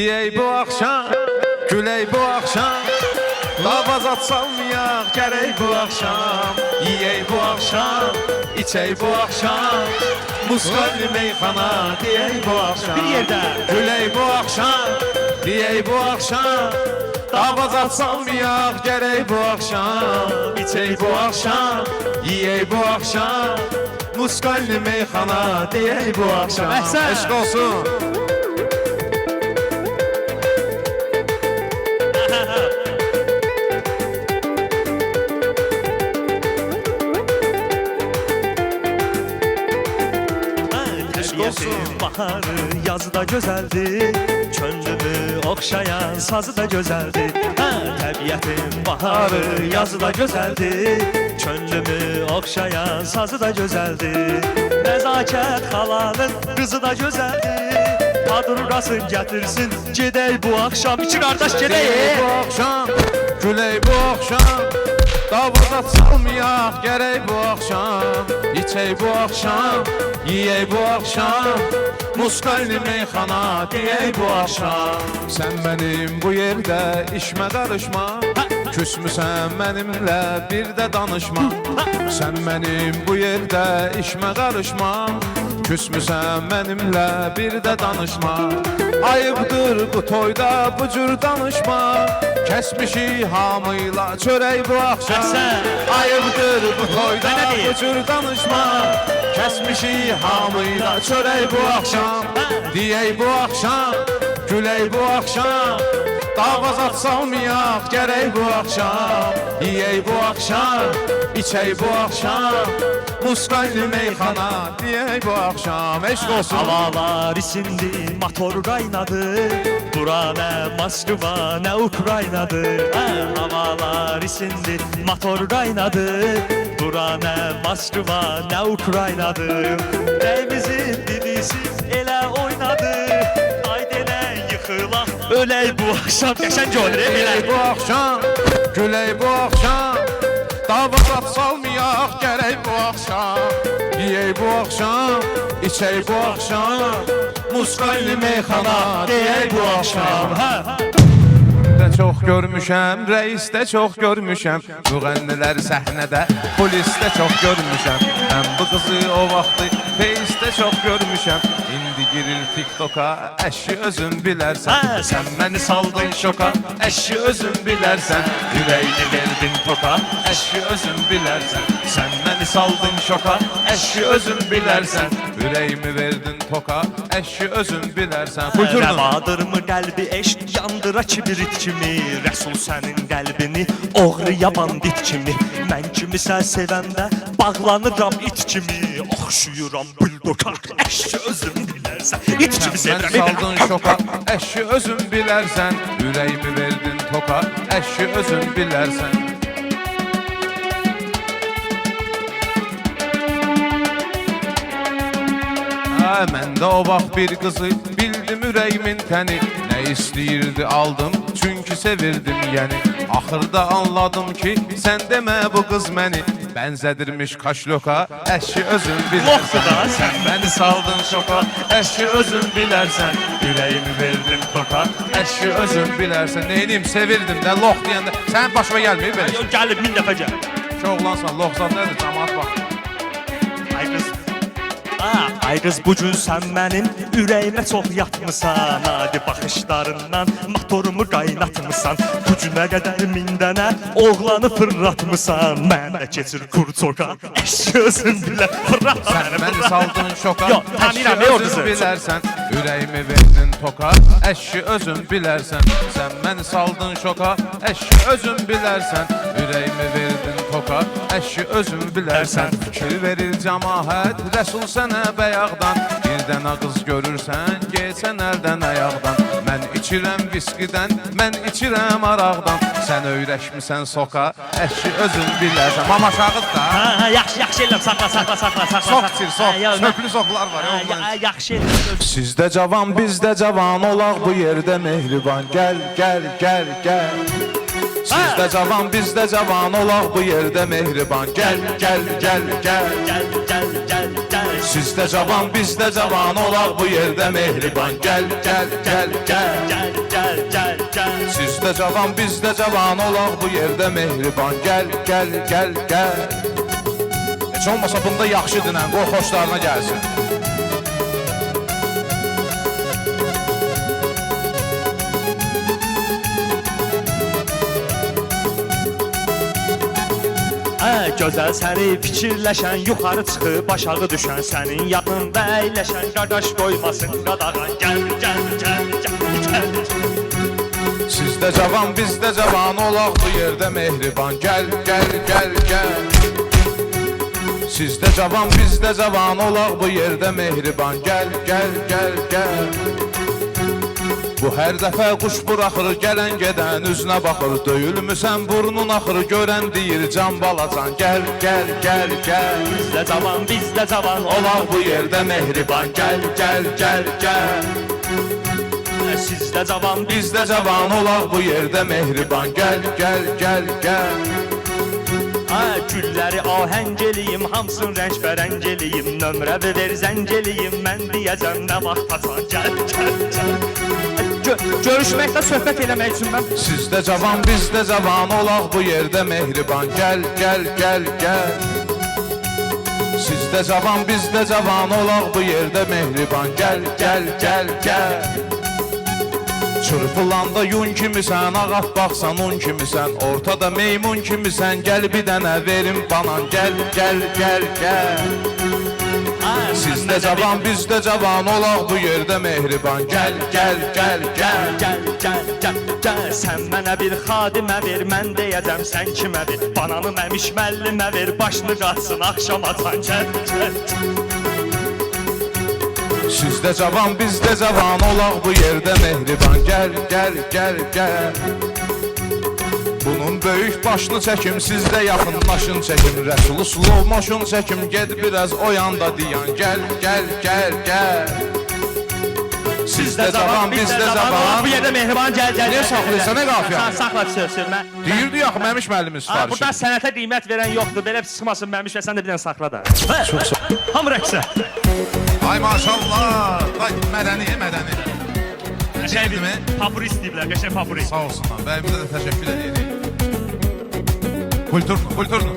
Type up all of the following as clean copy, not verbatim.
Yey bu akşam, güley bu akşam, davaz atsalmayaq gərək bu akşam. Yey bu akşam, içey bu akşam, muskadli meyxana diyey bu akşam. Bir yerdə Güley bu akşam, diyey bu akşam, davaz atsalmayaq gərək bu akşam. İçey bu akşam, yey bu akşam, muskadli meyxana diyey bu akşam. Əhsən. Eşq olsun. Baharı, yazı da gözəldir, könlümü oxşayan sazı da gözəldir. Təbiətin baharı, yazı da gözəldir, könlümü oxşayan sazı da gözəldir. Nəzakət xalanın qızı da gözəldir, padurqasın gətirsin, gedək bu axşam. İki qardaş Güley gedək. bu akşam, güley bu akşam, davaz atsalmayaq gərək bu akşam. İçey bu akşam, yiyey bu akşam, muskaylı meyxana diyey bu akşam. Sən mənim bu yerdə işmə qarışma, küsmüsən mənimlə bir də danışma. Sən mənim bu yerdə işmə qarışma, küsmüsən mənimlə bir də danışma. Ayıbdır bu toyda bu cür danışma, kəsmişik hamıyla çörək bu akşam. Əhsən. Ayıbdır bu toyda Mənə deyil. bu cür danışma, kəsmişik hamıyla çörək bu akşam. Diyey bu akşam, güley bu akşam, davaz atsalmayaq gərək bu akşam. Yiyey bu akşam, içey bu akşam, muskaylı meyxana diyey bu akşam. Eşq olsun. Havalar isindi, motor qaynadı, bura nə Moskva, nə Ukraynadır. Havalar isindi, motor qaynadı, bura nə Moskva, nə Ukraynadır. Rəyimizin dilisi elə oynadı, haydenə yıxılaq, ölək bu axşam. Qəşəng olur, Güley belə. bu akşam, güley bu akşam, davaz atsalmayaq gərək bu akşam. Yiyey bu akşam, içey bu akşam, muskaylı meyxana diyey bu akşam. Də çox görmüşəm, reisdə çox görmüşəm, müğənnilər səhnədə, polisdə çox görmüşəm. Mən bu qızı o vaxtı Face'də çox görmüşəm. İndi girir TikTok'a, əşi özün bilərsən. Sən məni saldın şoka, əşi özün bilərsən. Ürəyini verdin toka, əşi özün bilərsən. Sən məni saldın şoka, əşi özün bilərsən. Ürəyimi verdin toka, əşi özün bilərsən. Buyurun. Rəvadırmı qəlbi eşq yandıra kibrit kimi, Rəsul sənin qəlbini oğrıya bandit kimi. Mən kimisə sevəndə bağlanıram it kimi, oxşuyuram buldoka, əşki özün bilərsən. İt kimi Mən sevirəm. saldın şoka, əşi özün bilərsən. Ürəyimi verdin toka, əşi özün bilərsən. Mən də o vaxt bir qızı bildim ürəyimin təni. Nə istəyirdi aldım, çünki sevirdim yəni. Axırda anladım ki, sən demə bu qız məni bənzədirmiş kaşloka, əşi özün bilərsən. Loxdur da. Sən məni saldın şoka, əşi özün bilərsən. Ürəyimi verdin toka, əşi özün bilərsən. Neyniyim, sevirdim də lox deyəndə sənin başıma gəlməyib belə. Yox, gəlib 1000 dəfə gəl. Ki oğlansan, loxsan nədir, cəmaat bax. Ay qız. Ay qız, bu gün sən mənim ürəyimə çox yatmısan. Adi baxışlarından motorumu qaynatmısan. Bu günə qədər 1000 dənə oğlanı fırlatmısan. Mənə keçir kurtoka, əşki özün bilə. Fırlat Sən məni saldın şoka, Yox, tanıyıram, əşki özün orduzun. bilərsən. Ürəyimi verdin toka, əşki özün bilərsən. Sən məni saldın şoka, əşki özün bilərsən. Ürəyimi verdin toka, əşki özün bilərsən. Fikir verir cəmaət, Rəsul sənə bəyağdan. Bir dənə qız görürsən, geçən əldən ayaqdan. Mən içirəm viskidən, mən içirəm araqdan. Sən öyrəşmisən soka, əşki özün bilərsən. Mama şağız da. Yaxşı eləm, saxla. Sok içir, sok. Çöplü soklar var. Yaxşı eləm. Sizdə cavan, bizdə cavan olaq bu yerdə mehriban. Gəl, gəl, gəl, gəl. Sizdə cavan, bizdə cavan olaq bu yerdə mehriban. Gəl, gəl, gəl, gəl. Gel gel gel gel. Sizdə cavan, bizdə cavan olaq bu yerdə mehriban. Gəl, gəl, gəl, gəl. Gel gel gel gel. Sizdə cavan, bizdə cavan olaq bu yerdə mehriban. Gəl, gəl, gəl, gəl. Heç olmasa bunda yaxşı dinən, qoy xoşlarına gəlsin. Gözəl səni fikirləşən, yuxarı çıxıb aşağı düşən, sənin yanında əyləşən, qardaş qoymasın qadağan. Gəl, gəl, gəl, gəl, gəl. Sizdə cavan, bizdə cavan olaq bu yerdə mehriban. Gəl, gəl, gəl, gəl. Sizdə cavan, bizdə cavan olaq bu yerdə mehriban. Gəl, gəl, gəl, gəl. Bu hər dəfə quş buraxır, gələn gedən üzünə baxır. Döyülmüsən burnun axır, görən deyir can balacan. Gəl, gəl, gəl, gəl. Bizdə cavan, bizdə cavan Olaq bu yerdə mehriban. Gəl, gəl, gəl, gəl. Sizdə cavan, Bizdə cavan olaq bu yerdə mehriban. Gəl, gəl, gəl, gəl. Gülləri ahəng eləyim, hamısın rəng bərəng eləyim. Nömrə ver zəng eləyim, mən deyəcəm nə vaxt açan. Gəl, gəl, gəl. Görüşməkdə söhbət eləmək üçün mən. Sizdə cavan, bizdə cavan olaq bu yerdə mehriban. Gəl, gəl, gəl, gəl. Sizdə cavan, bizdə cavan olaq bu yerdə mehriban. Gəl, gəl, gəl, gəl. Çırpılanda yun kimisən, ağat baxsan un kimisən. Ortada meymun kimisən, gəl bir dənə verim banan. Gəl, gəl, gəl, gəl. Sizdə cavan, bizdə cavan olaq bu yerdə mehriban. Gəl, gəl, gəl, gəl. Gəl, gəl, gəl, gəl. Sən mənə bir xadimə ver, mən deyəcəm sən kimə ver. Bananı məmiş məllimə ver, başını qatsın axşam atan. Gəl, gəl, gəl. Sizdə cavan, bizdə cavan olaq bu yerdə mehriban. Gəl, gəl, gəl, gəl. Bunun böyük başını çəkim, sizdə yaxınlaşın çəkim. Rəsulu slow motion çəkim, ged biraz o yanda diyan. Gəl, gəl, gəl, gəl. Sizdə cavan, bizdə cavan. Bu yerdə mehriban, gəl, gəl. Niyə saxlayırsan, nə qafiyə? Saxla, sürmə. Deyirdi yaxı, məmiş müəllimin sifarişi. Burada sənətə qiymət verən yoxdur, belə sıxmasın məmiş və sən də bir dənə saxla da. Çox sağ ol. Hamı rəqsə. Ay maşallah. Ay mədəni, mədəni. Qəşəng mi? Favorit deyiblər, qəşəng favorit. Sağ olsunlar, bəyimizə də təşəkkür edirik. Kulturnu, kulturnu.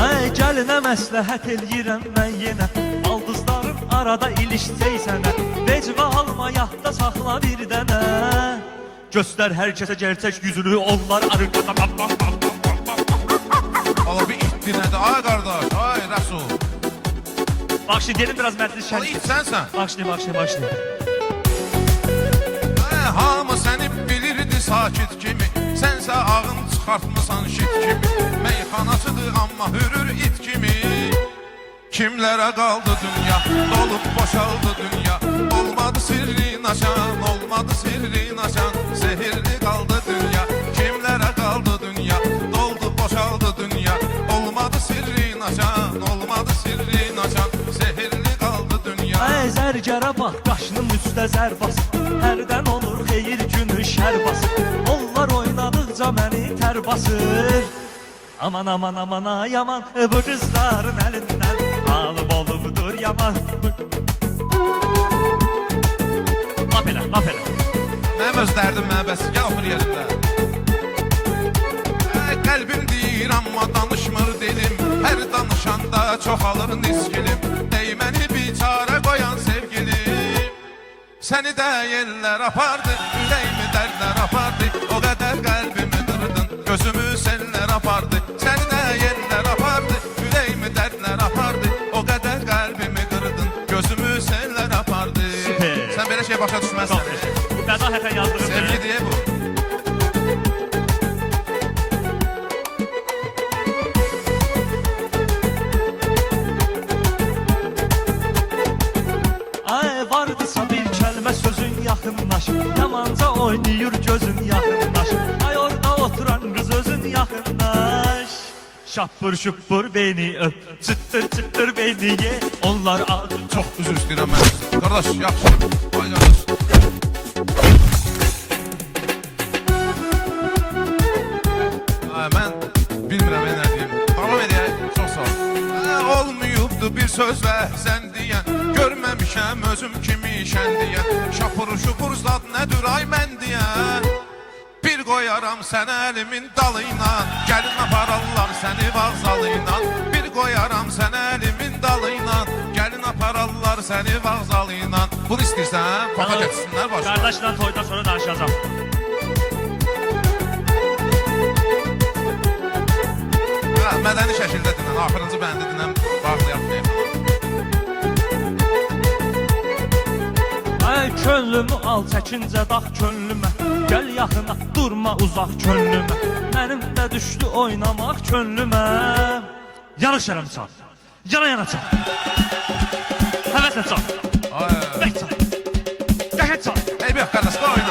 Ay gəlinə məsləhət eləyirəm mən yenə. Baldızlarım arada ilişsəysənə. Vecvə alma, yadda saxla bir dənə. Göstər hər kəsə gerçək yüzünü, onlar arıqada. Allah bir itdi nədir? Ay qardaş, ay Rəsul. Bax şimdi gelin biraz məclis Allah şənlik. it sənsən. Başlayın. Hamı səni bilirdi sakit kimi. Sənsə ağın çıxartmısan şit kimi. Meyxanasıdır amma hürür it kimi. Kimlərə qaldı dünya, dolub boşaldı dünya. Olmadı sirrin aşan, olmadı sirrin aşan. Zehirli qaldı dünya. Kimlərə qaldı dünya, doldu boşaldı dünya. Olmadı sirrin aşan, olmadı sirrin aşan. Zehirli qaldı dünya. Ay zərgərə bax, qaşının üstə zər basır. Hərdən olur xeyir günü şər basır. Onlar oynadıqca məni tər basır. Aman aman aman ay aman, bu qızların əlindən alıb olubdur yaman. Laf elə. Mənim öz dərdim mənə bəs, gəl otur yerində. Qəlbim deyir amma danışmır dilim. Hər danışanda çoxalır niskilim. Dəyməni biçara qoyan sevgilim. Səni də yellər apardı, ürəyimi dərdlər apardı. O qədər qəlbimi qırdın, gözümü sellər apardı. Səni də yellər apardı, ürəyimi dərdlər apardı. O qədər qəlbimi qırdın, gözümü sellər apardı. Süper. Sən belə şey başa düşməzsən. Bu bədahətən yazdığım Sevgi deyə bu. Ay vardısa bir kəlmə sözün yaxınlaş. Yamanca oynayır gözün yaxınlaş. Ay orada oturan qız özün yaxınlaş. Şappır şuppur beni öp, çıttır çıttır beni ye. Onlar adı Çox üzr istəyirəm mən. Qardaş, yaxşı. Ay qardaş. özüm kimi şəndiyə Şapur şupur zad nədir ay mən deyə Bir qoyaram sənə əlimin dalıyla Gəlin apararlar səni vağzalıyla Bir qoyaram sənə əlimin dalıyla Gəlin apararlar səni vağzalıyla Bunu istəyirsən, papa gətirsinlər başına Qardaşla toydan sonra danışacağım. Mədəni şəkildə dinən, axırıncı bəndi dinən bağlayaq Ay könlümü al çəkincə dax könlümə Gəl yaxına durma uzaq könlümə Mənim də düşdü oynamaq könlümə Yanıq şərəm çal Yana yana çal Həvəslə çal Bək çal Qəşək çal Ey bir qardaş, da oyna